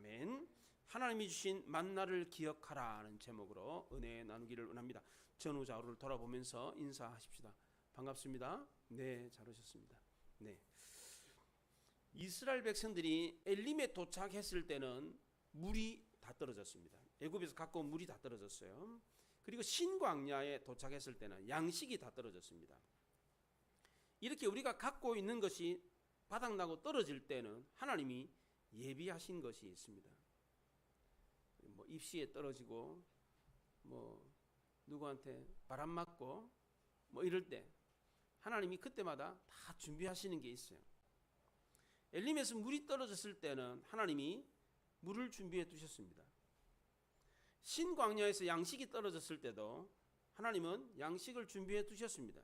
아멘. 하나님이 주신 만나를 기억하라는 제목으로 은혜 나누기를 원합니다. 전후좌우를 돌아보면서 인사하십시다. 반갑습니다. 네, 잘 오셨습니다. 네. 이스라엘 백성들이 엘림에 도착했을 때는 물이 다 떨어졌습니다. 애굽에서 갖고 온 물이 다 떨어졌어요. 그리고 신광야에 도착했을 때는 양식이 다 떨어졌습니다. 이렇게 우리가 갖고 있는 것이 바닥나고 떨어질 때는 하나님이 예비하신 것이 있습니다. 뭐 입시에 떨어지고 뭐 누구한테 바람 맞고 뭐 이럴 때 하나님이 그때마다 다 준비하시는 게 있어요. 엘림에서 물이 떨어졌을 때는 하나님이 물을 준비해 두셨습니다. 신광야에서 양식이 떨어졌을 때도 하나님은 양식을 준비해 두셨습니다.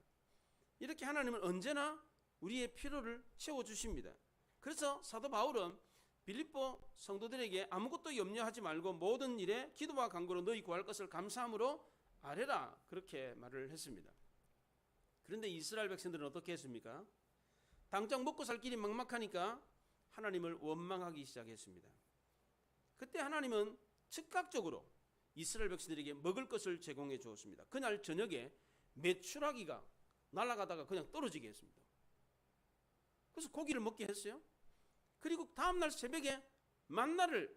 이렇게 하나님은 언제나 우리의 필요를 채워주십니다. 그래서 사도 바울은 빌립보 성도들에게 아무것도 염려하지 말고 모든 일에 기도와 간구로 너희 구할 것을 감사함으로 아뢰라, 그렇게 말을 했습니다. 그런데 이스라엘 백성들은 어떻게 했습니까? 당장 먹고 살 길이 막막하니까 하나님을 원망하기 시작했습니다. 그때 하나님은 즉각적으로 이스라엘 백성들에게 먹을 것을 제공해 주었습니다. 그날 저녁에 메추라기가 날아가다가 그냥 떨어지게 했습니다. 그래서 고기를 먹게 했어요. 그리고 다음날 새벽에 만나를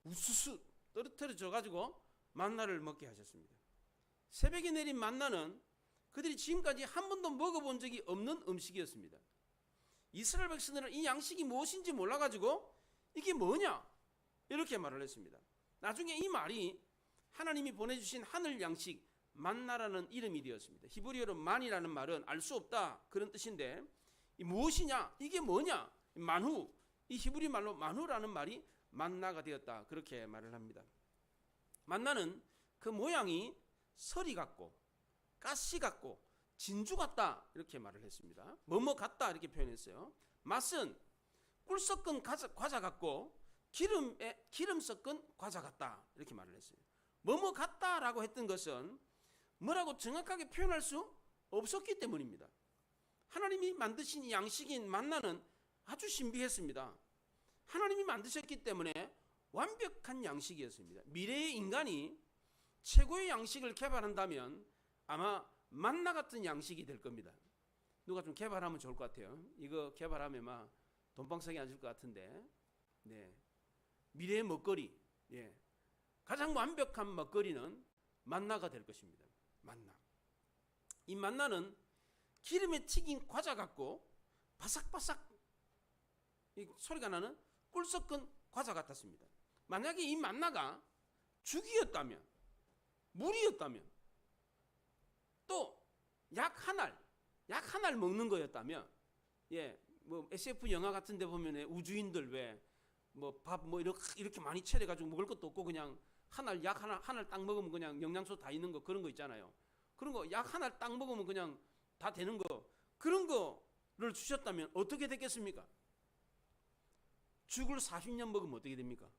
우수수 떨어뜨려 가지고 만나를 먹게 하셨습니다. 새벽에 내린 만나는 그들이 지금까지 한 번도 먹어본 적이 없는 음식이었습니다. 이스라엘 백성들은 이 양식이 무엇인지 몰라가지고 이게 뭐냐 이렇게 말을 했습니다. 나중에 이 말이 하나님이 보내주신 하늘 양식 만나라는 이름이 되었습니다. 히브리어로 만이라는 말은 알 수 없다 그런 뜻인데, 이 무엇이냐, 이게 뭐냐, 만후, 이 히브리 말로 만후라는 말이 만나가 되었다, 그렇게 말을 합니다. 만나는 그 모양이 서리 같고 가시 같고 진주 같다 이렇게 말을 했습니다. 뭐뭐 같다 이렇게 표현했어요. 맛은 꿀 섞은 과자 같고 기름 섞은 과자 같다 이렇게 말을 했어요. 뭐뭐 같다라고 했던 것은 뭐라고 정확하게 표현할 수 없었기 때문입니다. 하나님이 만드신 이 양식인 만나는 아주 신비했습니다. 하나님이 만드셨기 때문에 완벽한 양식이었습니다. 미래의 인간이 최고의 양식을 개발한다면 아마 만나 같은 양식이 될 겁니다. 누가 좀 개발하면 좋을 것 같아요. 이거 개발하면 막 돈방석에 앉을 것 같은데, 네. 미래의 먹거리, 예. 가장 완벽한 먹거리는 만나가 될 것입니다. 만나. 이 만나는 기름에 튀긴 과자 같고 바삭바삭 이 소리가 나는 꿀 섞은 과자 같았습니다. 만약에 이 만나가 죽이었다면, 물이었다면, 또 약 한 알 먹는 거였다면, 예, 뭐 SF 영화 같은 데 보면 우주인들 왜 뭐 밥 뭐 이렇게 많이 차려 가지고 먹을 것도 없고 그냥 약 한 알 딱 먹으면 그냥 영양소 다 있는 거, 그런 거 있잖아요. 그런 거 약 한 알 딱 먹으면 그냥 다 되는 거, 그런 거를 주셨다면 어떻게 됐겠습니까? 죽을 40년 먹으면 어떻게 됩니까?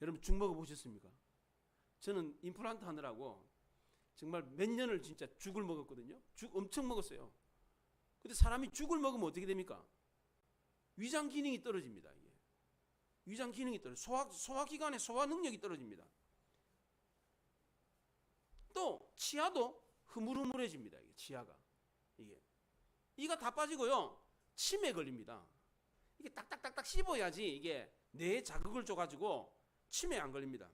여러분 죽 먹어보셨습니까? 저는 임플란트 하느라고 정말 몇 년을 진짜 죽을 먹었거든요. 죽 엄청 먹었어요. 근데 사람이 죽을 먹으면 어떻게 됩니까? 위장 기능이 떨어집니다. 이게. 위장 기능이 떨어져. 소화기관의 소화 능력이 떨어집니다. 또 치아도 흐물흐물해집니다. 이게 치아가. 이가 다 빠지고요. 치매 걸립니다. 이게 딱딱딱딱 씹어야지 이게 뇌에 자극을 줘가지고 치매 안 걸립니다.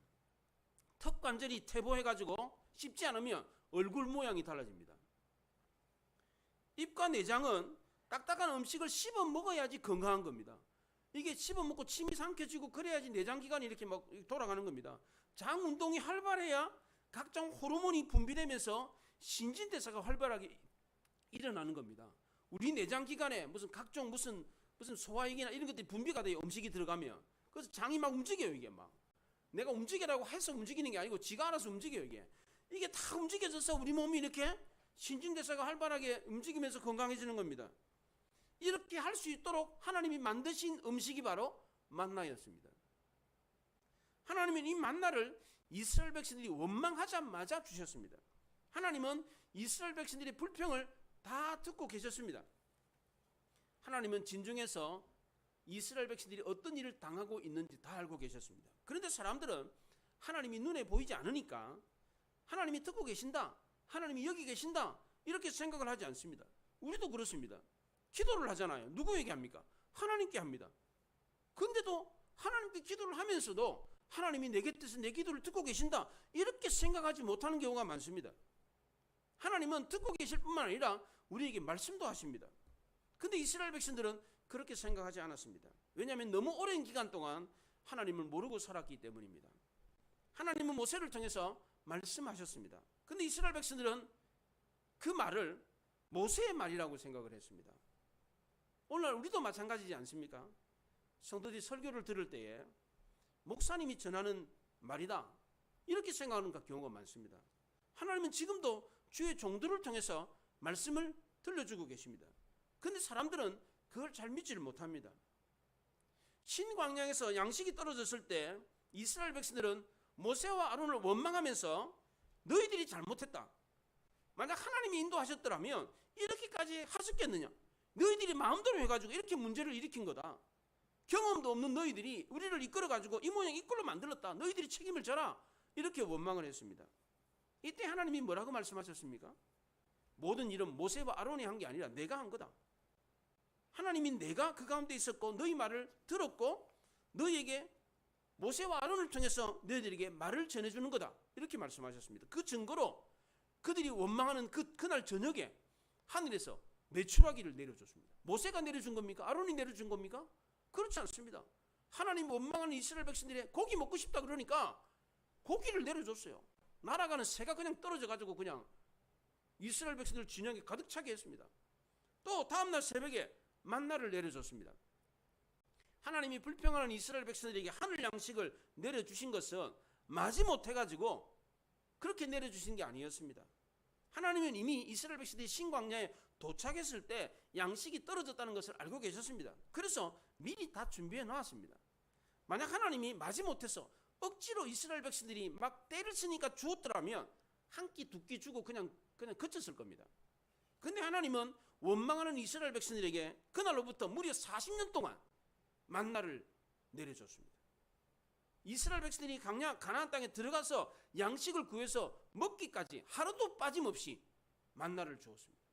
턱 관절이 퇴보해가지고 씹지 않으면 얼굴 모양이 달라집니다. 입과 내장은 딱딱한 음식을 씹어 먹어야지 건강한 겁니다. 이게 씹어 먹고 침이 삼켜지고 그래야지 내장 기관이 이렇게 막 돌아가는 겁니다. 장 운동이 활발해야 각종 호르몬이 분비되면서 신진대사가 활발하게 일어나는 겁니다. 우리 내장 기관에 무슨 각종 무슨 소화액이나 이런 것들이 분비가 돼요. 음식이 들어가면. 그래서 장이 막 움직여요. 이게 막 내가 움직이라고 해서 움직이는 게 아니고 지가 알아서 움직여요. 이게 다 움직여져서 우리 몸이 이렇게 신진대사가 활발하게 움직이면서 건강해지는 겁니다. 이렇게 할 수 있도록 하나님이 만드신 음식이 바로 만나였습니다. 하나님은 이 만나를 이스라엘 백성들이 원망하자마자 주셨습니다. 하나님은 이스라엘 백성들의 불평을 다 듣고 계셨습니다. 하나님은 진중에서 이스라엘 백성들이 어떤 일을 당하고 있는지 다 알고 계셨습니다. 그런데 사람들은 하나님이 눈에 보이지 않으니까 하나님이 듣고 계신다, 하나님이 여기 계신다 이렇게 생각을 하지 않습니다. 우리도 그렇습니다. 기도를 하잖아요. 누구에게 합니까? 하나님께 합니다. 근데도 하나님께 기도를 하면서도 하나님이 내 곁에서 내 기도를 듣고 계신다 이렇게 생각하지 못하는 경우가 많습니다. 하나님은 듣고 계실 뿐만 아니라 우리에게 말씀도 하십니다. 근데 이스라엘 백성들은 그렇게 생각하지 않았습니다. 왜냐하면 너무 오랜 기간 동안 하나님을 모르고 살았기 때문입니다. 하나님은 모세를 통해서 말씀하셨습니다. 근데 이스라엘 백성들은 그 말을 모세의 말이라고 생각을 했습니다. 오늘날 우리도 마찬가지지 않습니까? 성도들이 설교를 들을 때에 목사님이 전하는 말이다 이렇게 생각하는 경우가 많습니다. 하나님은 지금도 주의 종들을 통해서 말씀을 들려주고 계십니다. 그런데 사람들은 그걸 잘 믿지를 못합니다. 신광야에서 양식이 떨어졌을 때 이스라엘 백성들은 모세와 아론을 원망하면서 너희들이 잘못했다. 만약 하나님이 인도하셨더라면 이렇게까지 하셨겠느냐. 너희들이 마음대로 해가지고 이렇게 문제를 일으킨 거다. 경험도 없는 너희들이 우리를 이끌어가지고 이 모양 이 꼴로 만들었다. 너희들이 책임을 져라. 이렇게 원망을 했습니다. 이때 하나님이 뭐라고 말씀하셨습니까? 모든 일은 모세와 아론이 한 게 아니라 내가 한 거다. 하나님이 내가 그 가운데 있었고 너희 말을 들었고 너희에게 모세와 아론을 통해서 너희들에게 말을 전해주는 거다. 이렇게 말씀하셨습니다. 그 증거로 그들이 원망하는 그날 저녁에 하늘에서 메추라기를 내려줬습니다. 모세가 내려준 겁니까? 아론이 내려준 겁니까? 그렇지 않습니다. 하나님 원망하는 이스라엘 백성들이 고기 먹고 싶다 그러니까 고기를 내려줬어요. 날아가는 새가 그냥 떨어져가지고 그냥 이스라엘 백성들 진영에 가득 차게 했습니다. 또 다음날 새벽에 만나를 내려줬습니다. 하나님이 불평하는 이스라엘 백성들에게 하늘 양식을 내려주신 것은 마지못해가지고 그렇게 내려주신 게 아니었습니다. 하나님은 이미 이스라엘 백성들이 신광야에 도착했을 때 양식이 떨어졌다는 것을 알고 계셨습니다. 그래서 미리 다 준비해 놨습니다. 만약 하나님이 마지못해서 억지로 이스라엘 백성들이 막 때를 쓰니까 주었더라면 한 끼 두 끼 주고 그냥 그쳤을 겁니다. 근데 하나님은 원망하는 이스라엘 백성들에게 그날로부터 무려 40년 동안 만나를 내려줬습니다. 이스라엘 백성들이 가나안 땅에 들어가서 양식을 구해서 먹기까지 하루도 빠짐없이 만나를 주었습니다.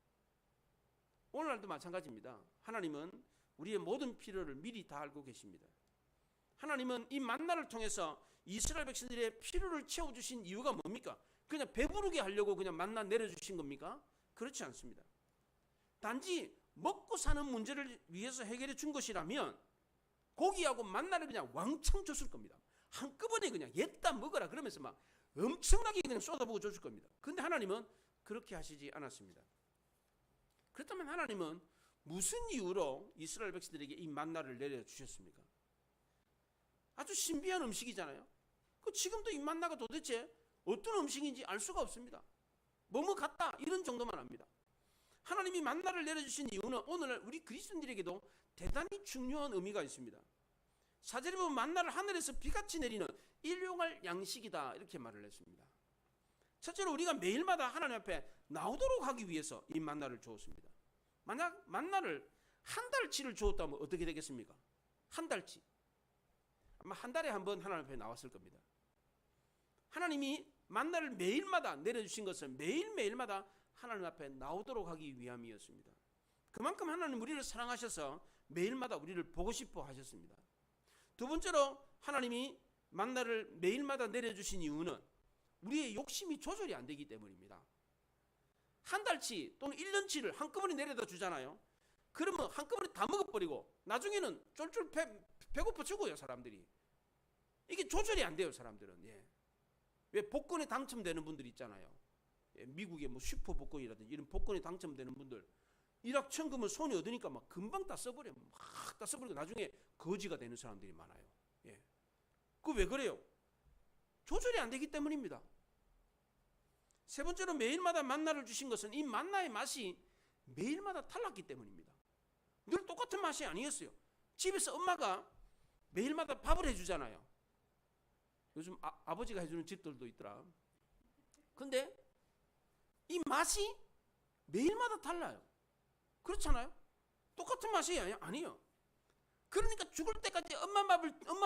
오늘날도 마찬가지입니다. 하나님은 우리의 모든 필요를 미리 다 알고 계십니다. 하나님은 이 만나를 통해서 이스라엘 백성들의 필요를 채워주신 이유가 뭡니까? 그냥 배부르게 하려고 그냥 만나 내려주신 겁니까? 그렇지 않습니다. 단지 먹고 사는 문제를 위해서 해결해 준 것이라면 고기하고 만나를 그냥 왕창 줬을 겁니다. 한꺼번에 그냥 옛다 먹어라 그러면서 막 엄청나게 그냥 쏟아부어 줬을 겁니다. 근데 하나님은 그렇게 하시지 않았습니다. 그렇다면 하나님은 무슨 이유로 이스라엘 백성들에게 이 만나를 내려주셨습니까? 아주 신비한 음식이잖아요. 지금도 이 만나가 도대체 어떤 음식인지 알 수가 없습니다. 뭐뭐 같다 이런 정도만 압니다. 하나님이 만나를 내려주신 이유는 오늘날 우리 그리스도인들에게도 대단히 중요한 의미가 있습니다. 사절에 보면 만나를 하늘에서 비같이 내리는 일용할 양식이다 이렇게 말을 했습니다. 첫째로 우리가 매일마다 하나님 앞에 나오도록 하기 위해서 이 만나를 주었습니다. 만약 만나를 한 달치를 주었다면 어떻게 되겠습니까? 한 달치. 아마 한 달에 한 번 하나님 앞에 나왔을 겁니다. 하나님이 만나를 매일마다 내려주신 것은 매일매일마다 하나님 앞에 나오도록 하기 위함이었습니다. 그만큼 하나님 우리를 사랑하셔서 매일마다 우리를 보고 싶어 하셨습니다. 두 번째로 하나님이 만나를 매일마다 내려주신 이유는 우리의 욕심이 조절이 안 되기 때문입니다. 한 달치 또는 1년치를 한꺼번에 내려다 주잖아요. 그러면 한꺼번에 다 먹어버리고 나중에는 쫄쫄 배고파 죽어요 사람들이. 이게 조절이 안 돼요 사람들은. 왜 복권에 당첨되는 분들 있잖아요. 미국의 뭐 슈퍼 복권이라든지 이런 복권에 당첨되는 분들 1억 천금을 손에 얻으니까 막 금방 다 써버려. 막 다 써버리고 나중에 거지가 되는 사람들이 많아요. 그 왜 그래요? 조절이 안 되기 때문입니다. 세 번째로 매일마다 만나를 주신 것은 이 만나의 맛이 매일마다 달랐기 때문입니다. 늘 똑같은 맛이 아니었어요. 집에서 엄마가 매일마다 밥을 해주잖아요. 요즘 아버지가 해주는 집들도 있더라. 근데 이 맛이 매일마다 달라요. 그렇잖아요. 똑같은 맛이 아니에요. 그러니까 죽을 때까지 엄마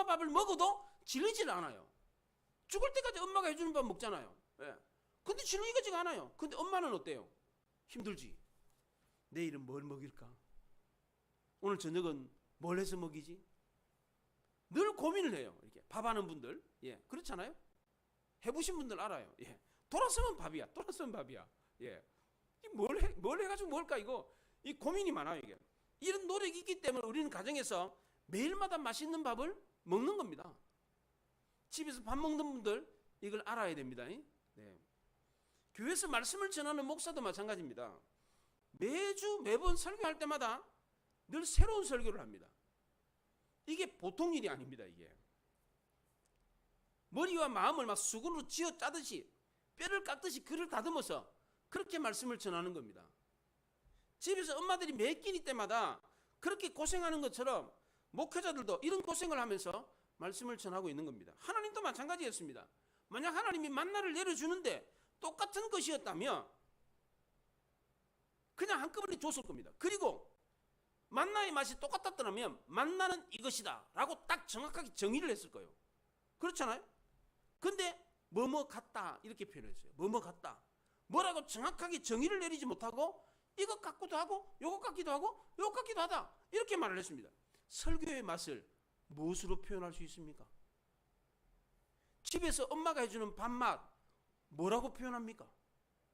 밥을 먹어도 질리질 않아요. 죽을 때까지 엄마가 해주는 밥 먹잖아요. 예. 근데 질리지가 않아요. 근데 엄마는 어때요? 힘들지. 내일은 뭘 먹일까? 오늘 저녁은 뭘 해서 먹이지? 늘 고민을 해요. 이렇게 밥하는 분들, 예, 그렇잖아요. 해보신 분들 알아요. 예, 돌아서면 밥이야. 돌아서면 밥이야. 예, 뭘 해가지고 뭘까 이거 이 고민이 많아요. 이게 이런 노력이 있기 때문에 우리는 가정에서 매일마다 맛있는 밥을 먹는 겁니다. 집에서 밥 먹는 분들 이걸 알아야 됩니다. 네. 교회에서 말씀을 전하는 목사도 마찬가지입니다. 매번 설교할 때마다 늘 새로운 설교를 합니다. 이게 보통 일이 아닙니다. 이게 머리와 마음을 막 수건으로 쥐어 짜듯이 뼈를 깎듯이 그를 다듬어서 그렇게 말씀을 전하는 겁니다. 집에서 엄마들이 매 끼니 때마다 그렇게 고생하는 것처럼 목회자들도 이런 고생을 하면서 말씀을 전하고 있는 겁니다. 하나님도 마찬가지였습니다. 만약 하나님이 만나를 내려주는데 똑같은 것이었다면 그냥 한꺼번에 줬을 겁니다. 그리고 만나의 맛이 똑같았더라면 만나는 이것이다 라고 딱 정확하게 정의를 했을 거예요. 그렇잖아요. 근데 뭐뭐 같다 이렇게 표현했어요. 뭐뭐 같다. 뭐라고 정확하게 정의를 내리지 못하고 이것 같기도 하고 요것 같기도 하고 요것 같기도 하다 이렇게 말을 했습니다. 설교의 맛을 무엇으로 표현할 수 있습니까? 집에서 엄마가 해주는 밥맛 뭐라고 표현합니까?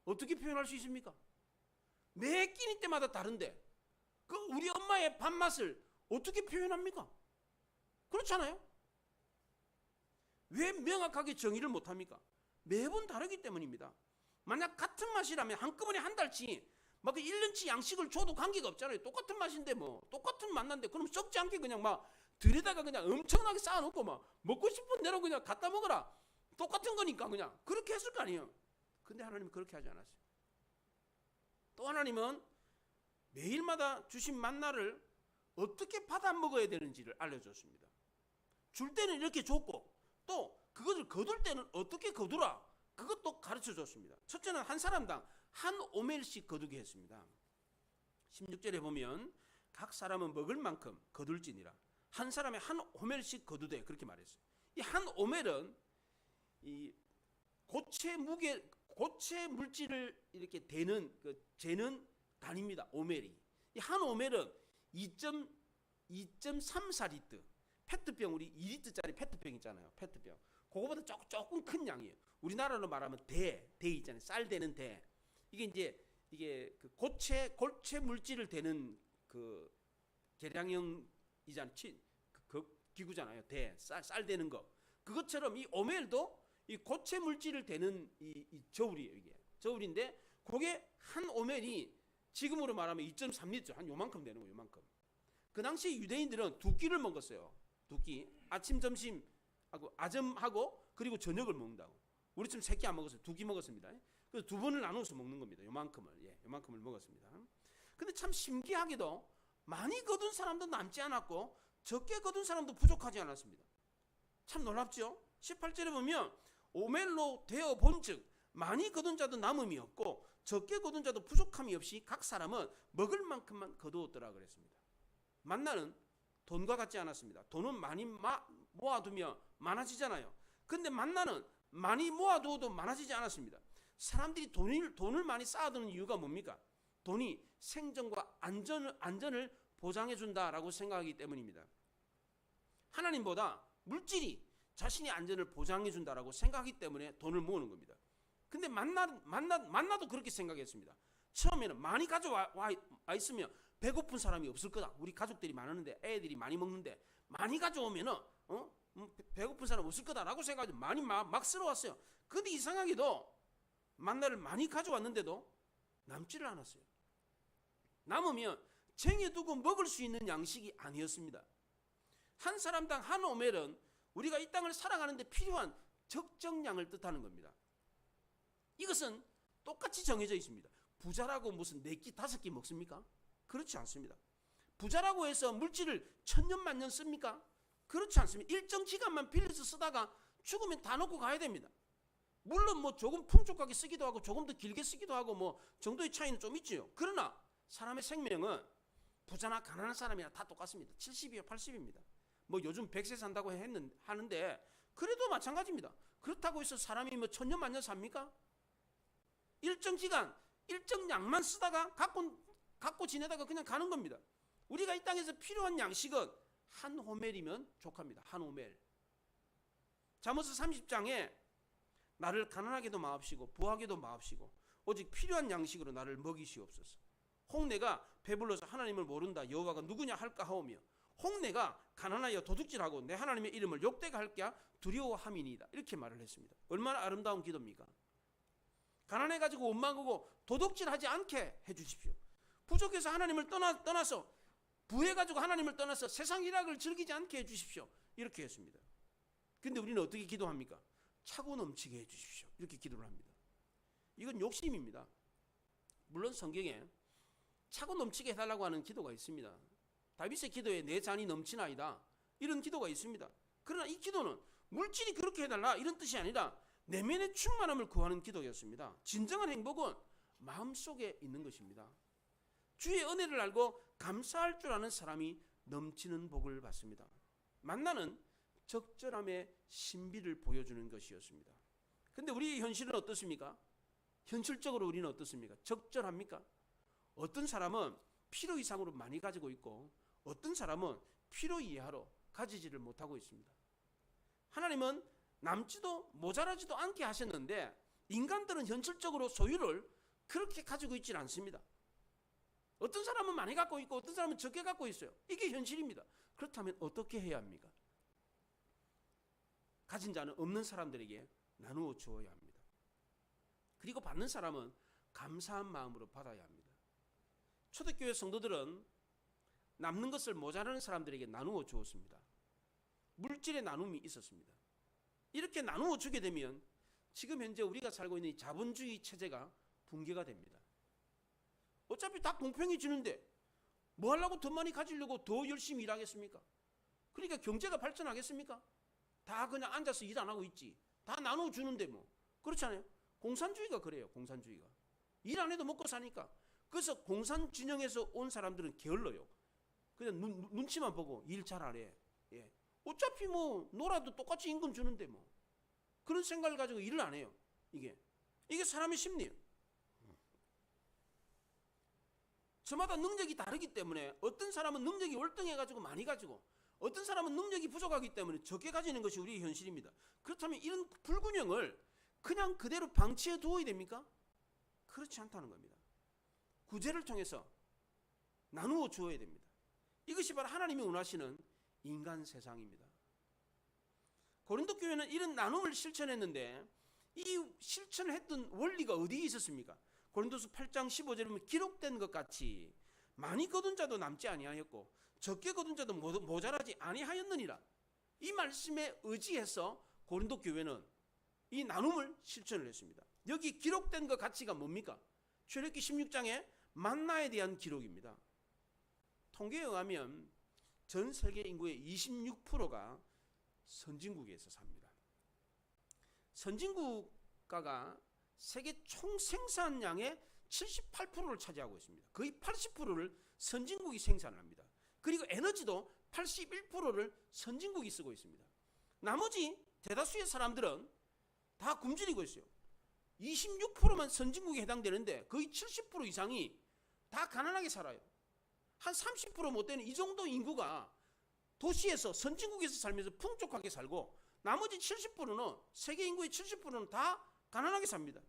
어떻게 표현할 수 있습니까? 매 끼니 때마다 다른데 그 우리 엄마의 밥맛을 어떻게 표현합니까? 그렇잖아요. 왜 명확하게 정의를 못합니까? 매번 다르기 때문입니다. 만약 같은 맛이라면 한꺼번에 한 달치 막 1년치 양식을 줘도 관계가 없잖아요. 똑같은 맛인데 뭐 똑같은 맛난데 그럼 썩지 않게 그냥 막 들에다가 그냥 엄청나게 쌓아놓고 막 먹고 싶은 대로 그냥 갖다 먹어라. 똑같은 거니까 그냥 그렇게 했을 거 아니에요. 근데 하나님은 그렇게 하지 않았어요. 또 하나님은 매일마다 주신 만나를 어떻게 받아 먹어야 되는지를 알려줬습니다. 줄 때는 이렇게 줬고 또 그것을 거둘 때는 어떻게 거두라 그것도 가르쳐줬습니다. 첫째는 한 사람당 한 오멜씩 거두게 했습니다. 16절에 보면 각 사람은 먹을 만큼 거둘지니라 한 사람의 한 오멜씩 거두되 그렇게 말했어요. 이 한 오멜은 이 고체 물질을 이렇게 재는 단위입니다. 오멜이. 이 한 오멜은 2.34리터 페트병 우리 2리터짜리 페트병 있잖아요. 페트병. 그거보다 조금 큰 양이에요. 우리나라로 말하면 대 있잖아요. 쌀 되는 대. 이게 그 고체 물질을 대는 그 계량형이잖아요. 그 기구잖아요. 쌀 되는 거. 그것처럼 이 오멜도 이 고체 물질을 대는 이 저울이에요. 이게 저울인데 그게 한 오멜이 지금으로 말하면 2.3리터 한 요만큼 되는 거예요. 요만큼. 그 당시 유대인들은 두 끼를 먹었어요. 두 끼. 아침 점심 하고 아점하고 그리고 저녁을 먹는다고. 우리처럼 세 끼 안 먹었어요. 두 끼 먹었습니다. 그래서 두 번을 나눠서 먹는 겁니다. 요만큼을. 예, 요만큼을 먹었습니다. 근데 참 신기하게도 많이 거둔 사람도 남지 않았고 적게 거둔 사람도 부족하지 않았습니다. 참 놀랍죠? 18절에 보면 오멜로 되어 본즉 많이 거둔 자도 남음이 없고 적게 거둔 자도 부족함이 없이 각 사람은 먹을 만큼만 거두었더라 그랬습니다. 만나는 돈과 같지 않았습니다. 돈은 많이 모아두면 많아지잖아요. 근데 만나는 많이 모아두어도 많아지지 않았습니다. 사람들이 돈을 많이 쌓아두는 이유가 뭡니까? 돈이 생존과 안전을 보장해준다라고 생각하기 때문입니다. 하나님보다 물질이 자신의 안전을 보장해준다라고 생각하기 때문에 돈을 모으는 겁니다. 근데 만나도 그렇게 생각했습니다. 처음에는 많이 가져와 있으면 배고픈 사람이 없을 거다. 우리 가족들이 많은데 애들이 많이 먹는데 많이 가져오면은 배고픈 사람 없을 거다라고 생각하고 많이 막 쓸어왔어요. 근데 이상하게도 만나를 많이 가져왔는데도 남지를 않았어요. 남으면 쟁여두고 먹을 수 있는 양식이 아니었습니다. 한 사람당 한 오멜은 우리가 이 땅을 살아가는데 필요한 적정량을 뜻하는 겁니다. 이것은 똑같이 정해져 있습니다. 부자라고 무슨 4끼 5끼 먹습니까? 그렇지 않습니다. 부자라고 해서 물질을 천년 만년 씁니까? 그렇지 않습니다. 일정 기간만 빌려서 쓰다가 죽으면 다 놓고 가야 됩니다. 물론 뭐 조금 풍족하게 쓰기도 하고 조금 더 길게 쓰기도 하고 뭐 정도의 차이는 좀 있죠. 그러나 사람의 생명은 부자나 가난한 사람이나 다 똑같습니다. 70이요 80입니다. 뭐 요즘 100세 산다고 하는데 그래도 마찬가지입니다. 그렇다고 해서 사람이 뭐 천년 만년 삽니까? 일정 기간 일정 양만 쓰다가 갖고 지내다가 그냥 가는 겁니다. 우리가 이 땅에서 필요한 양식은 한 호멜이면 족합니다. 한 호멜. 잠언서 30장에 나를 가난하게도 마옵시고 부하게도 마옵시고 오직 필요한 양식으로 나를 먹이시옵소서. 홍내가 배불러서 하나님을 모른다 여호와가 누구냐 할까 하오며 홍내가 가난하여 도둑질하고 내 하나님의 이름을 욕되게 할게 두려워함이니이다. 이렇게 말을 했습니다. 얼마나 아름다운 기도입니까? 가난해가지고 원망하고 도둑질하지 않게 해주십시오. 부족해서 하나님을 떠나서 부해가지고 하나님을 떠나서 세상 일학을 즐기지 않게 해주십시오. 이렇게 했습니다. 근데 우리는 어떻게 기도합니까? 차고 넘치게 해주십시오. 이렇게 기도를 합니다. 이건 욕심입니다. 물론 성경에 차고 넘치게 해달라고 하는 기도가 있습니다. 다윗의 기도에 내 잔이 넘치나이다 이런 기도가 있습니다. 그러나 이 기도는 물질이 그렇게 해달라 이런 뜻이 아니라 내면의 충만함을 구하는 기도였습니다. 진정한 행복은 마음속에 있는 것입니다. 주의 은혜를 알고 감사할 줄 아는 사람이 넘치는 복을 받습니다. 만나는 적절함의 신비를 보여주는 것이었습니다. 근데 우리 현실은 어떻습니까? 현실적으로 우리는 어떻습니까? 적절합니까? 어떤 사람은 필요 이상으로 많이 가지고 있고 어떤 사람은 필요 이하로 가지지를 못하고 있습니다. 하나님은 남지도 모자라지도 않게 하셨는데 인간들은 현실적으로 소유를 그렇게 가지고 있지는 않습니다. 어떤 사람은 많이 갖고 있고 어떤 사람은 적게 갖고 있어요. 이게 현실입니다. 그렇다면 어떻게 해야 합니까? 가진 자는 없는 사람들에게 나누어 주어야 합니다. 그리고 받는 사람은 감사한 마음으로 받아야 합니다. 초대교회 성도들은 남는 것을 모자라는 사람들에게 나누어 주었습니다. 물질의 나눔이 있었습니다. 이렇게 나누어 주게 되면 지금 현재 우리가 살고 있는 이 자본주의 체제가 붕괴가 됩니다. 어차피 다 공평히 주는데 뭐 하려고 더 많이 가지려고 더 열심히 일하겠습니까? 그러니까 경제가 발전하겠습니까? 다 그냥 앉아서 일 안 하고 있지. 다 나누어 주는데 뭐. 그렇잖아요. 공산주의가 그래요. 공산주의가. 일 안 해도 먹고 사니까. 그래서 공산 진영에서 온 사람들은 게을러요. 그냥 눈치만 보고 일 잘 안 해. 예. 어차피 뭐 놀아도 똑같이 임금 주는데 뭐. 그런 생각을 가지고 일을 안 해요. 이게 사람의 심리예요. 저마다 능력이 다르기 때문에 어떤 사람은 능력이 월등해가지고 많이 가지고 어떤 사람은 능력이 부족하기 때문에 적게 가지는 것이 우리의 현실입니다. 그렇다면 이런 불균형을 그냥 그대로 방치해 두어야 됩니까? 그렇지 않다는 겁니다. 구제를 통해서 나누어 주어야 됩니다. 이것이 바로 하나님이 원하시는 인간 세상입니다. 고린도 교회는 이런 나눔을 실천했는데 이 실천을 했던 원리가 어디에 있었습니까? 고린도서 8장 15절에 보면 기록된 것 같이 많이 거둔 자도 남지 아니하였고 적게 거둔 자도 모자라지 아니하였느니라. 이 말씀에 의지해서 고린도 교회는 이 나눔을 실천을 했습니다. 여기 기록된 것 가치가 뭡니까? 출애굽기 16장에 만나에 대한 기록입니다. 통계에 의하면 전 세계 인구의 26%가 선진국에서 삽니다. 선진국가가 세계 총 생산량의 78%를 차지하고 있습니다. 거의 80%를 선진국이 생산을 합니다. 그리고 에너지도 81%를 선진국이 쓰고 있습니다. 나머지 대다수의 사람들은 다 굶주리고 있어요. 26%만 선진국에 해당되는데 거의 70% 이상이 다 가난하게 살아요. 한 30% 못 되는 이 정도 인구가 도시에서 선진국에서 살면서 풍족하게 살고 나머지 70%는 세계 인구의 70%는 다 가난하게 삽니다.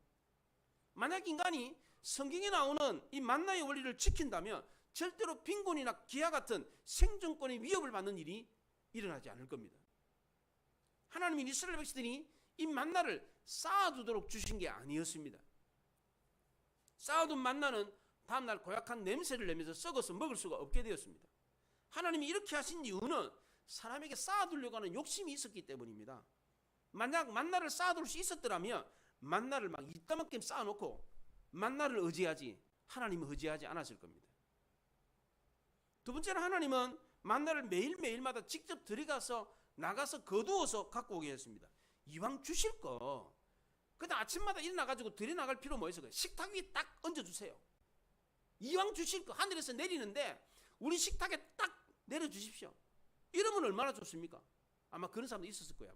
만약 인간이 성경에 나오는 이 만나의 원리를 지킨다면 절대로 빈곤이나 기아 같은 생존권의 위협을 받는 일이 일어나지 않을 겁니다. 하나님이 이스라엘 백성들이 이 만나를 쌓아두도록 주신 게 아니었습니다. 쌓아둔 만나는 다음날 고약한 냄새를 내면서 썩어서 먹을 수가 없게 되었습니다. 하나님이 이렇게 하신 이유는 사람에게 쌓아두려고 하는 욕심이 있었기 때문입니다. 만약 만나를 쌓아둘 수 있었더라면 만나를 막 이따만큼 쌓아놓고 만나를 의지하지 하나님을 의지하지 않았을 겁니다. 두 번째로 하나님은 만나를 매일매일마다 직접 들어가서 나가서 거두어서 갖고 오게 했습니다. 이왕 주실 거 그냥 아침마다 일어나가지고 들여나갈 필요 뭐 있어요? 식탁 위에 딱 얹어주세요. 이왕 주실 거 하늘에서 내리는데 우리 식탁에 딱 내려주십시오. 이러면 얼마나 좋습니까? 아마 그런 사람도 있었을 거예요.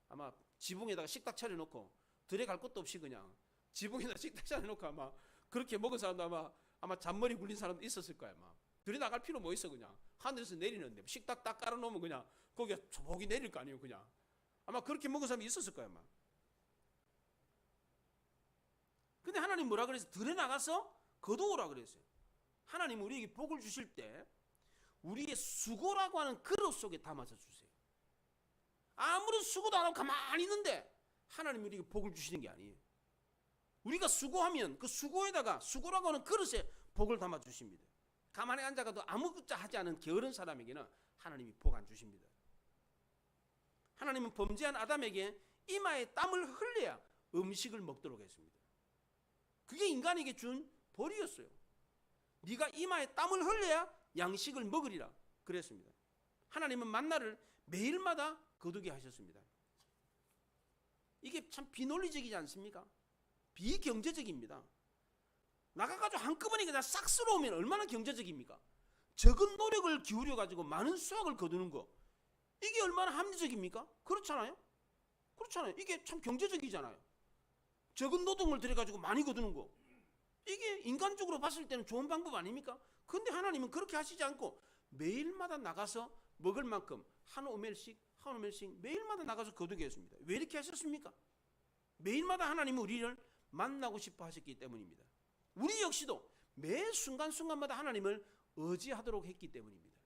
아마 지붕에다가 식탁 차려놓고 들에 갈 것도 없이 그냥 지붕에다가 식탁 차려놓고 아마 그렇게 먹은 사람도 아마 잔머리 굴린 사람도 있었을 거예요. 아마 들에 나갈 필요 뭐 있어. 그냥 하늘에서 내리는데 식탁 딱 깔아놓으면 그냥 거기가 조복이 내릴 거 아니에요. 그냥 아마 그렇게 먹은 사람이 있었을 거예요. 아마. 근데 하나님 뭐라 그랬어요? 들에 나가서 거두오라 그랬어요. 하나님 우리에게 복을 주실 때 우리의 수고라고 하는 그릇 속에 담아서 주세요. 아무런 수고도 안 하고 가만히 있는데 하나님이 우리에게 복을 주시는 게 아니에요. 우리가 수고하면 그 수고에다가 수고라고 하는 그릇에 복을 담아 주십니다. 가만히 앉아가도 아무것도 하지 않은 게으른 사람에게는 하나님이 복 안 주십니다. 하나님은 범죄한 아담에게 이마에 땀을 흘려야 음식을 먹도록 했습니다. 그게 인간에게 준 벌이었어요. 네가 이마에 땀을 흘려야 양식을 먹으리라 그랬습니다. 하나님은 만나를 매일마다 거두게 하셨습니다. 이게 참 비논리적이지 않습니까? 비경제적입니다. 나가가지고 한꺼번에 그냥 싹 쓸어오면 얼마나 경제적입니까? 적은 노력을 기울여가지고 많은 수확을 거두는 거, 이게 얼마나 합리적입니까? 그렇잖아요? 그렇잖아요. 이게 참 경제적이잖아요. 적은 노동을 들여가지고 많이 거두는 거, 이게 인간적으로 봤을 때는 좋은 방법 아닙니까? 근데 하나님은 그렇게 하시지 않고 매일마다 나가서 먹을 만큼 한 오멜씩 매일마다 나가서 거두게 했습니다. 왜 이렇게 하셨습니까? 매일마다 하나님은 우리를 만나고 싶어 하셨기 때문입니다. 우리 역시도 매 순간순간마다 하나님을 의지하도록 했기 때문입니다.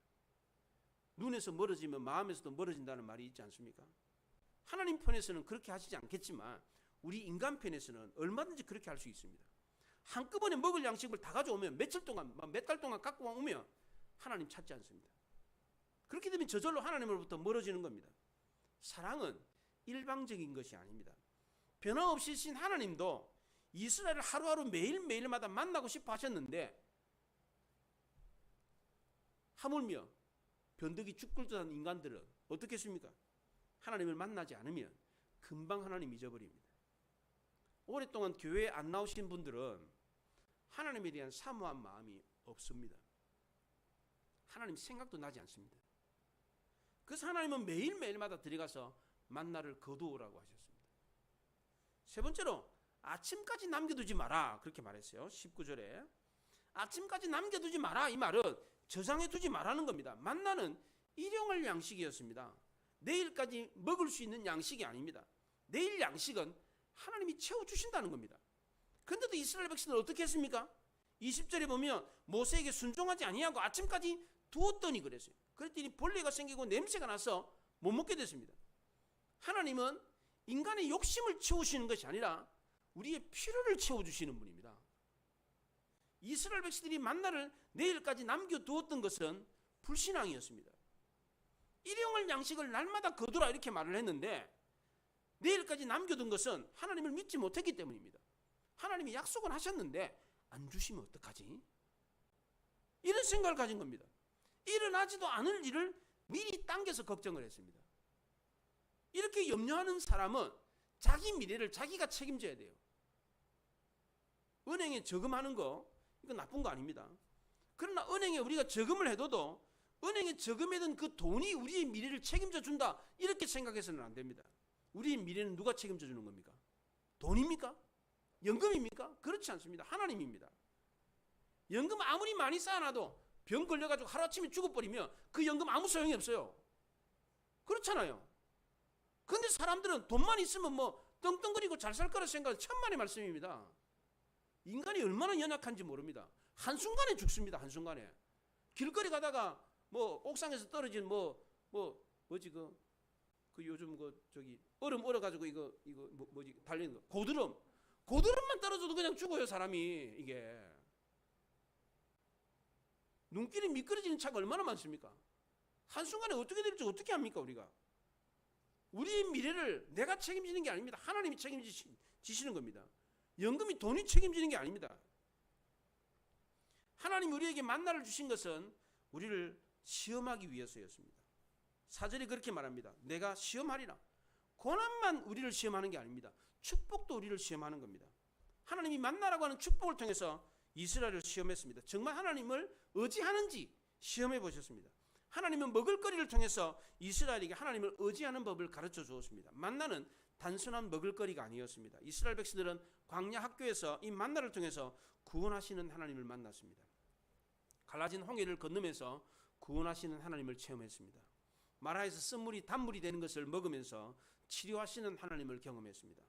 눈에서 멀어지면 마음에서도 멀어진다는 말이 있지 않습니까? 하나님 편에서는 그렇게 하시지 않겠지만 우리 인간 편에서는 얼마든지 그렇게 할 수 있습니다. 한꺼번에 먹을 양식을 다 가져오면 며칠 동안, 몇 달 동안 갖고 오면 하나님 찾지 않습니다. 그렇게 되면 저절로 하나님으로부터 멀어지는 겁니다. 사랑은 일방적인 것이 아닙니다. 변함없이 신 하나님도 이스라엘을 하루하루 매일매일마다 만나고 싶어 하셨는데 하물며 변덕이 죽을 듯한 인간들은 어떻게 했습니까? 하나님을 만나지 않으면 금방 하나님 잊어버립니다. 오랫동안 교회에 안 나오신 분들은 하나님에 대한 사모한 마음이 없습니다. 하나님 생각도 나지 않습니다. 그래서 하나님은 매일매일마다 들어가서 만나를 거두오라고 하셨습니다. 세 번째로 아침까지 남겨두지 마라 그렇게 말했어요. 19절에 아침까지 남겨두지 마라, 이 말은 저장해두지 말라는 겁니다. 만나는 일용할 양식이었습니다. 내일까지 먹을 수 있는 양식이 아닙니다. 내일 양식은 하나님이 채워주신다는 겁니다. 그런데도 이스라엘 백성은 어떻게 했습니까? 20절에 보면 모세에게 순종하지 아니하고 아침까지 두었더니 그랬어요. 그랬더니 벌레가 생기고 냄새가 나서 못 먹게 됐습니다. 하나님은 인간의 욕심을 채우시는 것이 아니라 우리의 필요를 채워주시는 분입니다. 이스라엘 백성들이 만나를 내일까지 남겨두었던 것은 불신앙이었습니다. 일용할 양식을 날마다 거두라 이렇게 말을 했는데 내일까지 남겨둔 것은 하나님을 믿지 못했기 때문입니다. 하나님이 약속은 하셨는데 안 주시면 어떡하지? 이런 생각을 가진 겁니다. 일어나지도 않을 일을 미리 당겨서 걱정을 했습니다. 이렇게 염려하는 사람은 자기 미래를 자기가 책임져야 돼요. 은행에 저금하는 거 이거 나쁜 거 아닙니다. 그러나 은행에 우리가 저금을 해둬도 은행에 저금해둔 그 돈이 우리의 미래를 책임져 준다 이렇게 생각해서는 안 됩니다. 우리의 미래는 누가 책임져 주는 겁니까? 돈입니까? 연금입니까? 그렇지 않습니다. 하나님입니다. 연금 아무리 많이 쌓아놔도 병 걸려가지고 하루아침에 죽어버리면 그 연금 아무 소용이 없어요. 그렇잖아요. 그런데 사람들은 돈만 있으면 뭐 떵떵거리고 잘 살 거라 생각은 천만의 말씀입니다. 인간이 얼마나 연약한지 모릅니다. 한순간에 죽습니다. 한순간에. 길거리 가다가 뭐 옥상에서 떨어진 뭐지 그 요즘 저기 얼음 얼어가지고 이거 뭐지 달리는 거 고드름만 떨어져도 그냥 죽어요 사람이. 이게 눈길이 미끄러지는 차가 얼마나 많습니까? 한순간에 어떻게 될지 어떻게 합니까? 우리의 미래를 내가 책임지는 게 아닙니다. 하나님이 책임지시는 겁니다. 연금이 돈이 책임지는 게 아닙니다. 하나님 우리에게 만나를 주신 것은 우리를 시험하기 위해서였습니다. 4절이 그렇게 말합니다. 내가 시험하리라. 고난만 우리를 시험하는 게 아닙니다. 축복도 우리를 시험하는 겁니다. 하나님이 만나라고 하는 축복을 통해서 이스라엘을 시험했습니다. 정말 하나님을 의지하는지 시험해 보셨습니다. 하나님은 먹을거리를 통해서 이스라엘에게 하나님을 의지하는 법을 가르쳐 주었습니다. 만나는 단순한 먹을거리가 아니었습니다. 이스라엘 백성들은 광야 학교에서 이 만나를 통해서 구원하시는 하나님을 만났습니다. 갈라진 홍해를 건너면서 구원하시는 하나님을 체험했습니다. 마라에서 쓴물이 단물이 되는 것을 먹으면서 치료하시는 하나님을 경험했습니다.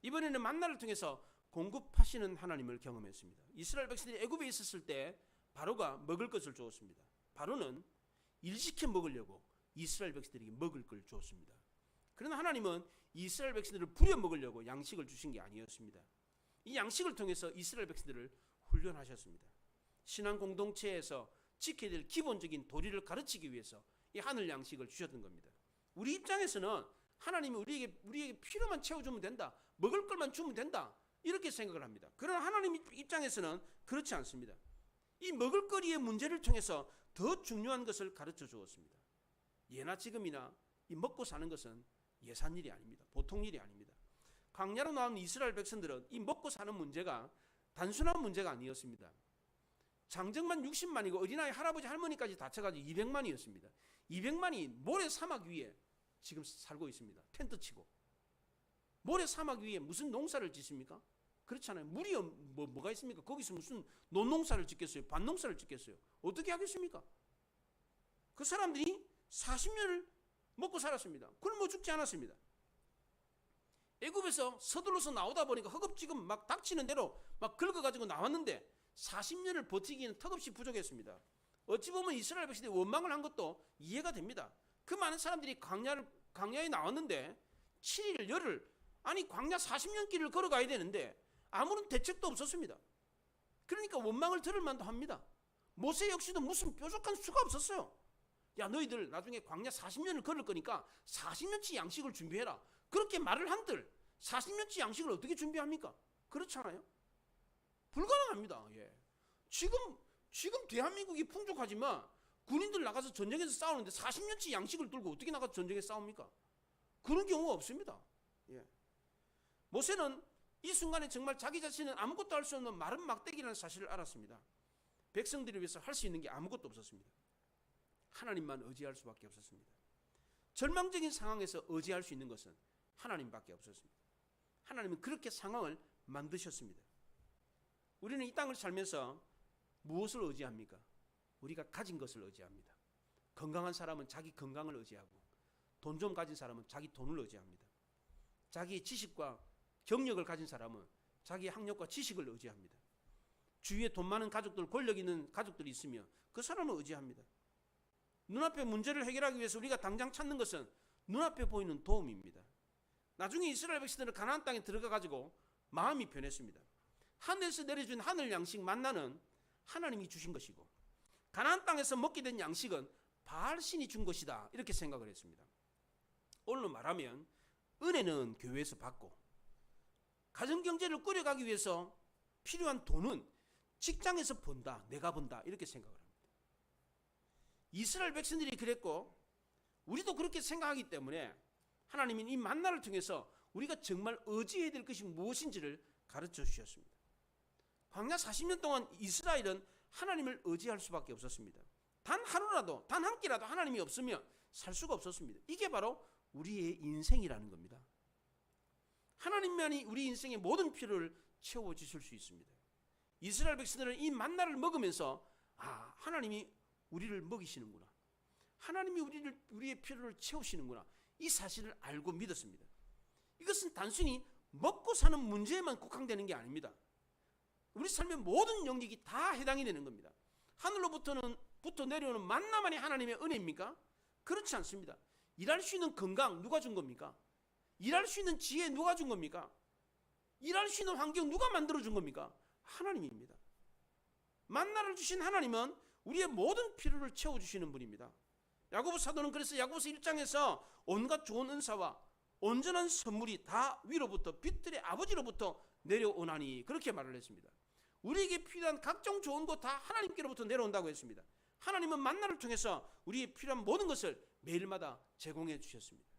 이번에는 만나를 통해서 공급하시는 하나님을 경험했습니다. 이스라엘 백성들이 애굽에 있었을 때 바로가 먹을 것을 주었습니다. 바로는 일시켜 먹으려고 이스라엘 백성들에게 먹을 걸 주었습니다. 그러나 하나님은 이스라엘 백성들을 부려 먹으려고 양식을 주신 게 아니었습니다. 이 양식을 통해서 이스라엘 백성들을 훈련하셨습니다. 신앙 공동체에서 지켜야 될 기본적인 도리를 가르치기 위해서 이 하늘 양식을 주셨던 겁니다. 우리 입장에서는 하나님이 우리에게 필요만 채워주면 된다, 먹을 것만 주면 된다, 이렇게 생각을 합니다. 그러나 하나님 입장에서는 그렇지 않습니다. 이 먹을거리의 문제를 통해서 더 중요한 것을 가르쳐 주었습니다. 예나 지금이나 이 먹고 사는 것은 예산 일이 아닙니다. 보통 일이 아닙니다. 광야로 나온 이스라엘 백성들은 이 먹고 사는 문제가 단순한 문제가 아니었습니다. 장정만 60만이고 어린아이 할아버지 할머니까지 다 쳐가지고 200만이었습니다. 200만이 모래 사막 위에 지금 살고 있습니다. 텐트 치고. 모래 사막 위에 무슨 농사를 짓습니까? 그렇잖아요. 물이 뭐가 있습니까? 거기서 무슨 논농사를 짓겠어요? 밭농사를 짓겠어요? 어떻게 하겠습니까? 그 사람들이 40년을 먹고 살았습니다. 굶어 죽지 않았습니다. 애굽에서 서둘러서 나오다 보니까 허겁지겁 막 닥치는 대로 막 긁어가지고 나왔는데 40년을 버티기는 턱없이 부족했습니다. 어찌 보면 이스라엘 백성들이 원망을 한 것도 이해가 됩니다. 그 많은 사람들이 광야에 나왔는데 7일 열흘, 아니 광야 40년 길을 걸어가야 되는데 아무런 대책도 없었습니다. 그러니까 원망을 들을 만도 합니다. 모세 역시도 무슨 뾰족한 수가 없었어요. 야, 너희들 나중에 광야 40년을 걸을 거니까 40년치 양식을 준비해라. 그렇게 말을 한들 40년치 양식을 어떻게 준비합니까? 그렇잖아요. 불가능합니다. 예. 지금 대한민국이 풍족하지만 군인들 나가서 전쟁에서 싸우는데 40년치 양식을 들고 어떻게 나가서 전쟁에 싸웁니까? 그런 경우가 없습니다. 예. 모세는 이 순간에 정말 자기 자신은 아무것도 할 수 없는 마른 막대기라는 사실을 알았습니다. 백성들을 위해서 할 수 있는 게 아무것도 없었습니다. 하나님만 의지할 수밖에 없었습니다. 절망적인 상황에서 의지할 수 있는 것은 하나님밖에 없었습니다. 하나님은 그렇게 상황을 만드셨습니다. 우리는 이 땅을 살면서 무엇을 의지합니까? 우리가 가진 것을 의지합니다. 건강한 사람은 자기 건강을 의지하고, 돈 좀 가진 사람은 자기 돈을 의지합니다. 자기의 지식과 경력을 가진 사람은 자기의 학력과 지식을 의지합니다. 주위에 돈 많은 가족들, 권력 있는 가족들이 있으면 그 사람을 의지합니다. 눈앞의 문제를 해결하기 위해서 우리가 당장 찾는 것은 눈앞에 보이는 도움입니다. 나중에 이스라엘 백성들은 가나안 땅에 들어가가지고 마음이 변했습니다. 하늘에서 내려준 하늘 양식 만나는 하나님이 주신 것이고, 가나안 땅에서 먹게 된 양식은 바알신이 준 것이다, 이렇게 생각을 했습니다. 오늘로 말하면 은혜는 교회에서 받고, 가정경제를 꾸려가기 위해서 필요한 돈은 직장에서 번다, 내가 번다, 이렇게 생각을 합니다. 이스라엘 백성들이 그랬고 우리도 그렇게 생각하기 때문에 하나님은 이 만나를 통해서 우리가 정말 의지해야 될 것이 무엇인지를 가르쳐 주셨습니다. 광야 40년 동안 이스라엘은 하나님을 의지할 수밖에 없었습니다. 단 하루라도, 단 한 끼라도 하나님이 없으면 살 수가 없었습니다. 이게 바로 우리의 인생이라는 겁니다. 하나님만이 우리 인생의 모든 필요를 채워주실 수 있습니다. 이스라엘 백성들은 이 만나를 먹으면서 하나님이 우리를 먹이시는구나, 하나님이 우리의 필요를 채우시는구나, 이 사실을 알고 믿었습니다. 이것은 단순히 먹고 사는 문제에만 국한되는 게 아닙니다. 우리 삶의 모든 영역이 다 해당이 되는 겁니다. 하늘로부터 내려오는 만나만이 하나님의 은혜입니까? 그렇지 않습니다. 일할 수 있는 건강 누가 준 겁니까? 일할 수 있는 지혜 누가 준 겁니까? 일할 수 있는 환경 누가 만들어 준 겁니까? 하나님입니다. 만나를 주신 하나님은 우리의 모든 필요를 채워주시는 분입니다. 야고보 사도는 그래서 야고보서 1장에서 온갖 좋은 은사와 온전한 선물이 다 위로부터 빛들의 아버지로부터 내려오나니, 그렇게 말을 했습니다. 우리에게 필요한 각종 좋은 것 다 하나님께로부터 내려온다고 했습니다. 하나님은 만나를 통해서 우리의 필요한 모든 것을 매일마다 제공해 주셨습니다.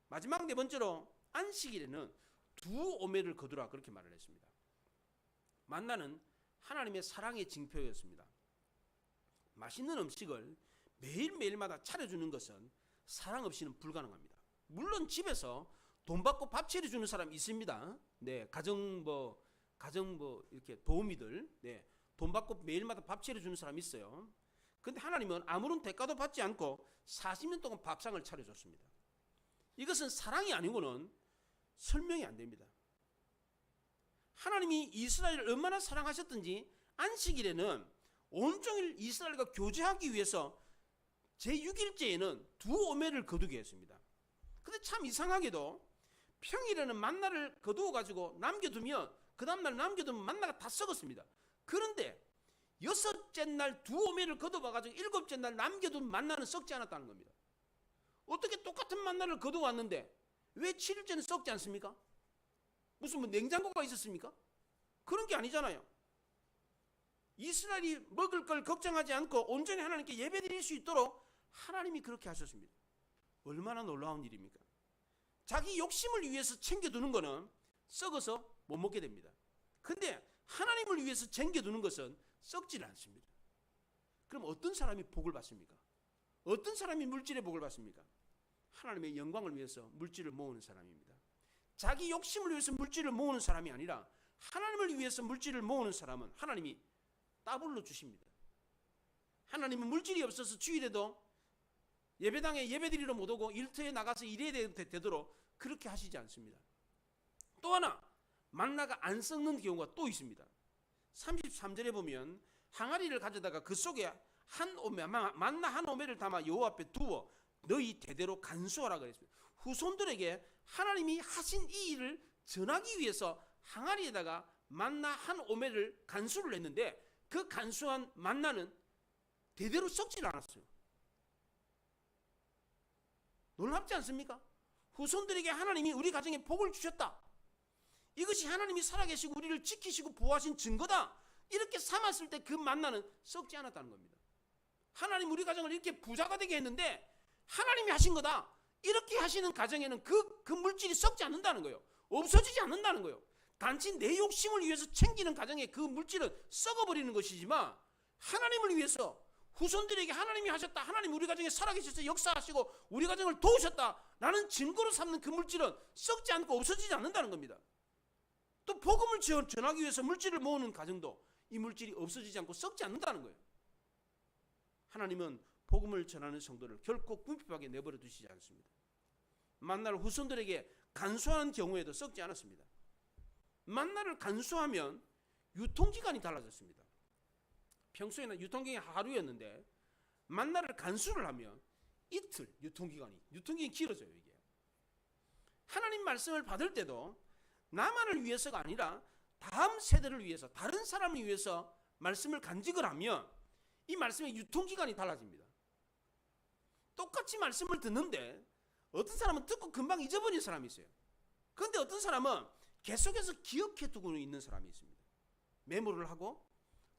마지막 네 번째로 안식일에는 두 오매를 거두라, 그렇게 말을 했습니다. 만나는 하나님의 사랑의 징표였습니다. 맛있는 음식을 매일매일마다 차려주는 것은 사랑 없이는 불가능합니다. 물론 집에서 돈 받고 밥 차려주는 사람 있습니다. 네, 가정 이렇게 도우미들, 네, 돈 받고 매일마다 밥 차려주는 사람 있어요. 근데 하나님은 아무런 대가도 받지 않고 40년 동안 밥상을 차려줬습니다. 이것은 사랑이 아니고는 설명이 안 됩니다. 하나님이 이스라엘을 얼마나 사랑하셨든지 안식일에는 온종일 이스라엘과 교제하기 위해서 제6일째에는 두 오매를 거두게 했습니다. 근데 참 이상하게도 평일에는 만나를 거두어 가지고 남겨두면 그 다음날 남겨두면 만나가 다 썩었습니다. 그런데 여섯째 날 두 오매를 거두어 가지고 일곱째 날 남겨둔 만나는 썩지 않았다는 겁니다. 어떻게 똑같은 만나를 거두어 왔는데 왜 7일째는 썩지 않습니까? 무슨 뭐 냉장고가 있었습니까? 그런 게 아니잖아요. 이스라엘이 먹을 걸 걱정하지 않고 온전히 하나님께 예배드릴 수 있도록 하나님이 그렇게 하셨습니다. 얼마나 놀라운 일입니까? 자기 욕심을 위해서 챙겨두는 것은 썩어서 못 먹게 됩니다. 근데 하나님을 위해서 챙겨두는 것은 썩질 않습니다. 그럼 어떤 사람이 복을 받습니까? 어떤 사람이 물질의 복을 받습니까? 하나님의 영광을 위해서 물질을 모으는 사람입니다. 자기 욕심을 위해서 물질을 모으는 사람이 아니라 하나님을 위해서 물질을 모으는 사람은 하나님이 더블로 주십니다. 하나님은 물질이 없어서 주일에도 예배당에 예배드리러 못 오고 일터에 나가서 일해야 되도록 그렇게 하시지 않습니다. 또 하나 만나가 안 썩는 경우가 또 있습니다. 33절에 보면 항아리를 가져다가 그 속에 만나 한 오매를 담아 여호와 앞에 두어 너희 대대로 간수하라 그랬습니다. 후손들에게 하나님이 하신 이 일을 전하기 위해서 항아리에다가 만나 한 오매를 간수를 했는데 그 간수한 만나는 대대로 썩질 않았어요. 놀랍지 않습니까? 후손들에게 하나님이 우리 가정에 복을 주셨다. 이것이 하나님이 살아계시고 우리를 지키시고 보호하신 증거다. 이렇게 삼았을 때 그 만나는 썩지 않았다는 겁니다. 하나님 우리 가정을 이렇게 부자가 되게 했는데 하나님이 하신 거다. 이렇게 하시는 가정에는 그 물질이 썩지 않는다는 거예요. 없어지지 않는다는 거예요. 단지 내 욕심을 위해서 챙기는 가정에 그 물질은 썩어버리는 것이지만 하나님을 위해서 후손들에게 하나님이 하셨다. 하나님 우리 가정에 살아계셔서 역사하시고 우리 가정을 도우셨다. 라는 증거로 삼는 그 물질은 썩지 않고 없어지지 않는다는 겁니다. 또 복음을 전하기 위해서 물질을 모으는 가정도 이 물질이 없어지지 않고 썩지 않는다는 거예요. 하나님은 복음을 전하는 성도를 결코 궁핍하게 내버려 두시지 않습니다. 만나를 후손들에게 간수하는 경우에도 썩지 않았습니다. 만나를 간수하면 유통기간이 달라졌습니다. 평소에는 유통기간이 하루였는데 만나를 간수를 하면 이틀 유통기간이 길어져요. 이게 하나님 말씀을 받을 때도 나만을 위해서가 아니라 다음 세대를 위해서 다른 사람을 위해서 말씀을 간직을 하면 이 말씀의 유통기간이 달라집니다. 똑같이 말씀을 듣는데 어떤 사람은 듣고 금방 잊어버린 사람이 있어요. 그런데 어떤 사람은 계속해서 기억해 두고 있는 사람이 있습니다. 메모를 하고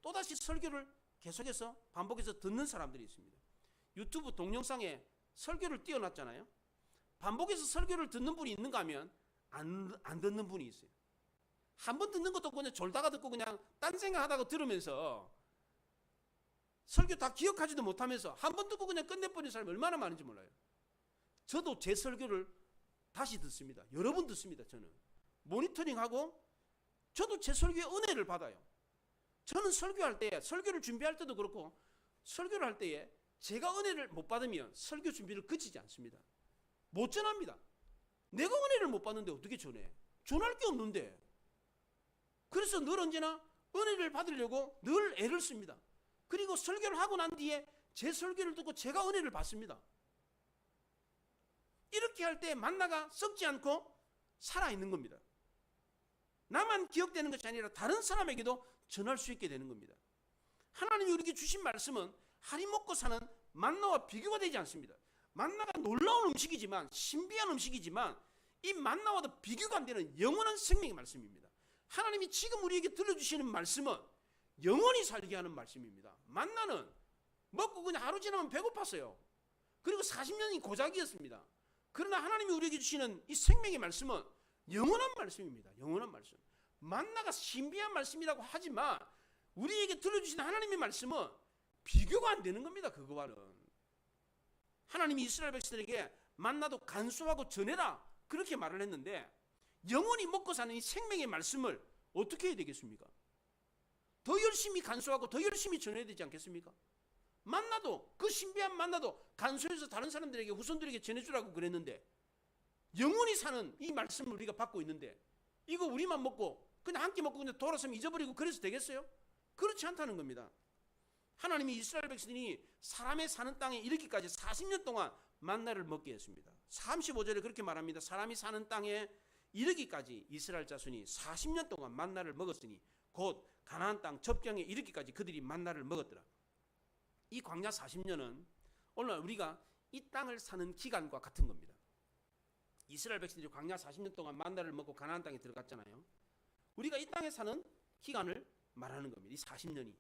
또다시 설교를 계속해서 반복해서 듣는 사람들이 있습니다. 유튜브 동영상에 설교를 띄워놨잖아요. 반복해서 설교를 듣는 분이 있는가 하면 안 듣는 분이 있어요. 한 번 듣는 것도 그냥 졸다가 듣고 그냥 딴 생각하다가 들으면서 설교 다 기억하지도 못하면서 한 번 듣고 그냥 끝내버린 사람이 얼마나 많은지 몰라요. 저도 제 설교를 다시 듣습니다. 여러 번 듣습니다. 저는 모니터링하고 저도 제 설교의 은혜를 받아요. 저는 설교할 때 설교를 준비할 때도 그렇고 설교를 할 때에 제가 은혜를 못 받으면 설교 준비를 그치지 않습니다. 못 전합니다. 내가 은혜를 못 받는데 어떻게 전해? 전할 게 없는데. 그래서 늘 언제나 은혜를 받으려고 늘 애를 씁니다. 그리고 설교를 하고 난 뒤에 제 설교를 듣고 제가 은혜를 받습니다. 이렇게 할 때 만나가 썩지 않고 살아있는 겁니다. 나만 기억되는 것이 아니라 다른 사람에게도 전할 수 있게 되는 겁니다. 하나님이 우리에게 주신 말씀은 할인 먹고 사는 만나와 비교가 되지 않습니다. 만나가 놀라운 음식이지만 신비한 음식이지만 이 만나와도 비교가 안 되는 영원한 생명의 말씀입니다. 하나님이 지금 우리에게 들려주시는 말씀은 영원히 살게 하는 말씀입니다. 만나는 먹고 그냥 하루 지나면 배고팠어요. 그리고 40년이 고작이었습니다. 그러나 하나님이 우리에게 주시는 이 생명의 말씀은 영원한 말씀입니다. 영원한 말씀. 만나가 신비한 말씀이라고 하지만 우리에게 들려주시는 하나님의 말씀은 비교가 안 되는 겁니다. 그거와는. 하나님이 이스라엘 백성들에게 만나도 간수하고 전해라 그렇게 말을 했는데 영원히 먹고 사는 이 생명의 말씀을 어떻게 해야 되겠습니까? 더 열심히 간수하고 더 열심히 전해야 되지 않겠습니까? 만나도 그 신비한 만나도 간수해서 다른 사람들에게 후손들에게 전해주라고 그랬는데 영원히 사는 이 말씀을 우리가 받고 있는데 이거 우리만 먹고 그냥 한 끼 먹고 그냥 돌아서면 잊어버리고 그래서 되겠어요? 그렇지 않다는 겁니다. 하나님이 이스라엘 백성이 사람의 사는 땅에 이르기까지 40년 동안 만나를 먹게 했습니다. 35절에 그렇게 말합니다. 사람이 사는 땅에 이르기까지 이스라엘 자손이 40년 동안 만나를 먹었으니 곧 가나안 땅 접경에 이르기까지 그들이 만나를 먹었더라. 이 광야 40년은 오늘날 우리가 이 땅을 사는 기간과 같은 겁니다. 이스라엘 백성들이 광야 40년 동안 만나를 먹고 가나안 땅에 들어갔잖아요. 우리가 이 땅에 사는 기간을 말하는 겁니다. 이 40년이.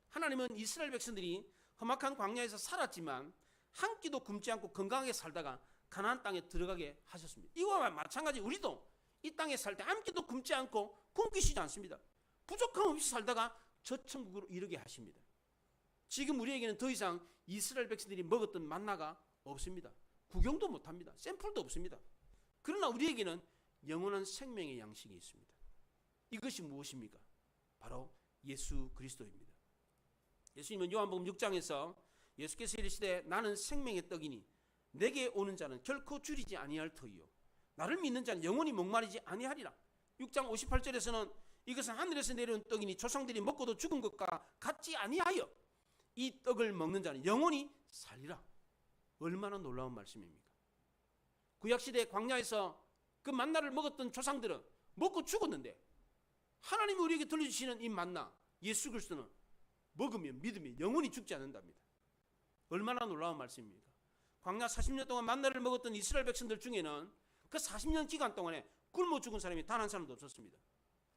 하나님은 이스라엘 백성들이 험악한 광야에서 살았지만 한 끼도 굶지 않고 건강하게 살다가 가나안 땅에 들어가게 하셨습니다. 이와 마찬가지 우리도 이 땅에 살 때 한 끼도 굶지 않고 굶기시지 않습니다. 부족함 없이 살다가 저 천국으로 이르게 하십니다. 지금 우리에게는 더 이상 이스라엘 백성들이 먹었던 만나가 없습니다. 구경도 못합니다. 샘플도 없습니다. 그러나 우리에게는 영원한 생명의 양식이 있습니다. 이것이 무엇입니까? 바로 예수 그리스도입니다. 예수님은 요한복음 6장에서 예수께서 이르시되 나는 생명의 떡이니 내게 오는 자는 결코 줄이지 아니할 터이요 나를 믿는 자는 영원히 목마르지 아니하리라. 6장 58절에서는 이것은 하늘에서 내려온 떡이니 조상들이 먹고도 죽은 것과 같지 아니하여 이 떡을 먹는 자는 영원히 살리라. 얼마나 놀라운 말씀입니까? 구약시대 광야에서 그 만나를 먹었던 조상들은 먹고 죽었는데 하나님이 우리에게 들려주시는 이 만나 예수 그리스도는 먹으면 믿으면 영원히 죽지 않는답니다. 얼마나 놀라운 말씀입니까? 광야 40년 동안 만나를 먹었던 이스라엘 백성들 중에는 그 40년 기간 동안에 굶어 죽은 사람이 단 한 사람도 없었습니다.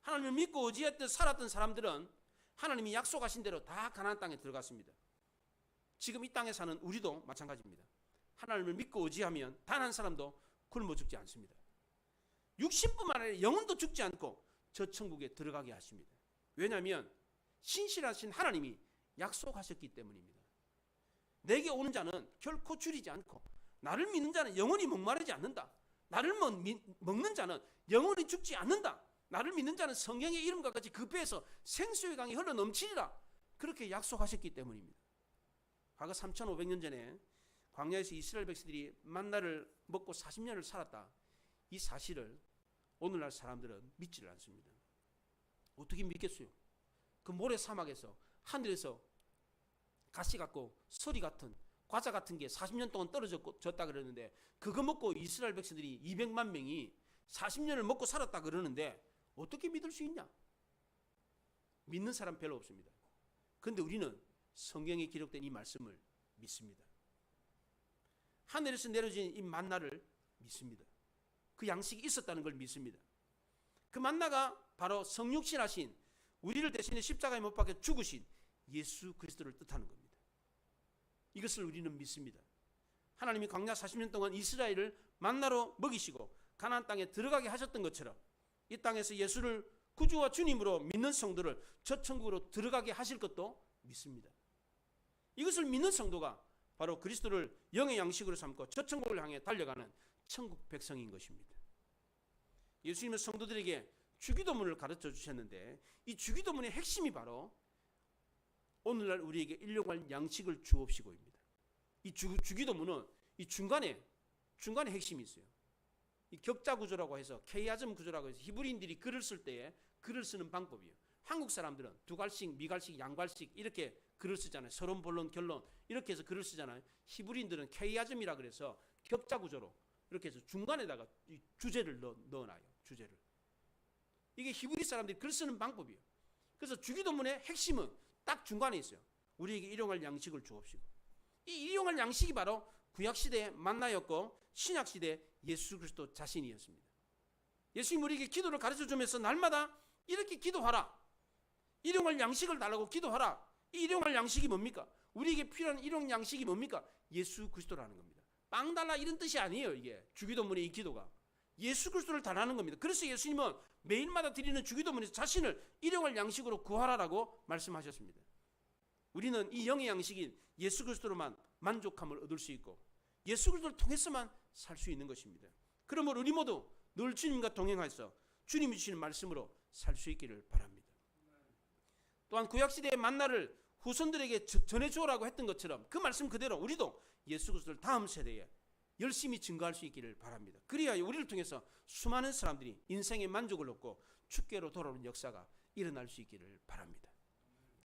하나님을 믿고 의지했던 살았던 사람들은 하나님이 약속하신 대로 다 가나안 땅에 들어갔습니다. 지금 이 땅에 사는 우리도 마찬가지입니다. 하나님을 믿고 의지하면 단 한 사람도 굶어 죽지 않습니다. 육신뿐만 아니라 영혼도 죽지 않고 저 천국에 들어가게 하십니다. 왜냐하면 신실하신 하나님이 약속하셨기 때문입니다. 내게 오는 자는 결코 줄이지 않고 나를 믿는 자는 영원히 목마르지 않는다. 나를 먹는 자는 영원히 죽지 않는다. 나를 믿는 자는 성령의 이름과 같이 그 배에서 생수의 강이 흘러 넘치리라. 그렇게 약속하셨기 때문입니다. 과거 3500년 전에 광야에서 이스라엘 백성들이 만나를 먹고 40년을 살았다. 이 사실을 오늘날 사람들은 믿지를 않습니다. 어떻게 믿겠어요? 그 모래 사막에서 하늘에서 가시 같고 서리 같은 과자 같은 게 40년 동안 떨어졌다 그러는데 그거 먹고 이스라엘 백성들이 200만 명이 40년을 먹고 살았다 그러는데 어떻게 믿을 수 있냐? 믿는 사람 별로 없습니다. 그런데 우리는 성경에 기록된 이 말씀을 믿습니다. 하늘에서 내려진 이 만나를 믿습니다. 그 양식이 있었다는 걸 믿습니다. 그 만나가 바로 성육신하신 우리를 대신해 십자가에 못 박혀 죽으신 예수 그리스도를 뜻하는 겁니다. 이것을 우리는 믿습니다. 하나님이 광야 40년 동안 이스라엘을 만나로 먹이시고 가나안 땅에 들어가게 하셨던 것처럼 이 땅에서 예수를 구주와 주님으로 믿는 성도를 저 천국으로 들어가게 하실 것도 믿습니다. 이것을 믿는 성도가 바로 그리스도를 영의 양식으로 삼고 저 천국을 향해 달려가는 천국 백성인 것입니다. 예수님은 성도들에게 주기도문을 가르쳐 주셨는데 이 주기도문의 핵심이 바로 오늘날 우리에게 일용할 양식을 주옵시고입니다. 이 주기도문은 이 중간에 핵심이 있어요. 이 격자 구조라고 해서 케이아즘 구조라고 해서 히브리인들이 글을 쓸 때에 글을 쓰는 방법이에요. 한국 사람들은 두갈식, 미갈식, 양갈식 이렇게 글을 쓰잖아요. 서론, 본론, 결론 이렇게 해서 글을 쓰잖아요. 히브리인들은 케이아즘이라 그래서 격자 구조로 이렇게 해서 중간에다가 이 주제를 넣어놔요. 주제를. 이게 히브리 사람들이 글 쓰는 방법이에요. 그래서 주기도문의 핵심은 딱 중간에 있어요. 우리에게 일용할 양식을 주옵시고. 이 일용할 양식이 바로 구약시대의 만나였고 신약시대의 예수 그리스도 자신이었습니다. 예수님 우리에게 기도를 가르쳐주면서 날마다 이렇게 기도하라. 일용할 양식을 달라고 기도하라. 이 일용할 양식이 뭡니까? 우리에게 필요한 일용 양식이 뭡니까? 예수 그리스도라는 겁니다. 빵 달라 이런 뜻이 아니에요. 이게 주기도문의 이 기도가. 예수 그리스도를 달라는 겁니다. 그래서 예수님은 매일마다 드리는 주기도문에서 자신을 일용할 양식으로 구하라라고 말씀하셨습니다. 우리는 이 영의 양식인 예수 그리스도로만 만족함을 얻을 수 있고 예수 그리스도를 통해서만 살 수 있는 것입니다. 그러므로 우리 모두 늘 주님과 동행하여서 주님이 주시는 말씀으로 살 수 있기를 바랍니다. 또한 구약시대의 만나를 후손들에게 전해주라고 했던 것처럼 그 말씀 그대로 우리도 예수 그리스도를 다음 세대에 열심히 증거할 수 있기를 바랍니다. 그래야 우리를 통해서 수많은 사람들이 인생의 만족을 얻고 축계로 돌아오는 역사가 일어날 수 있기를 바랍니다.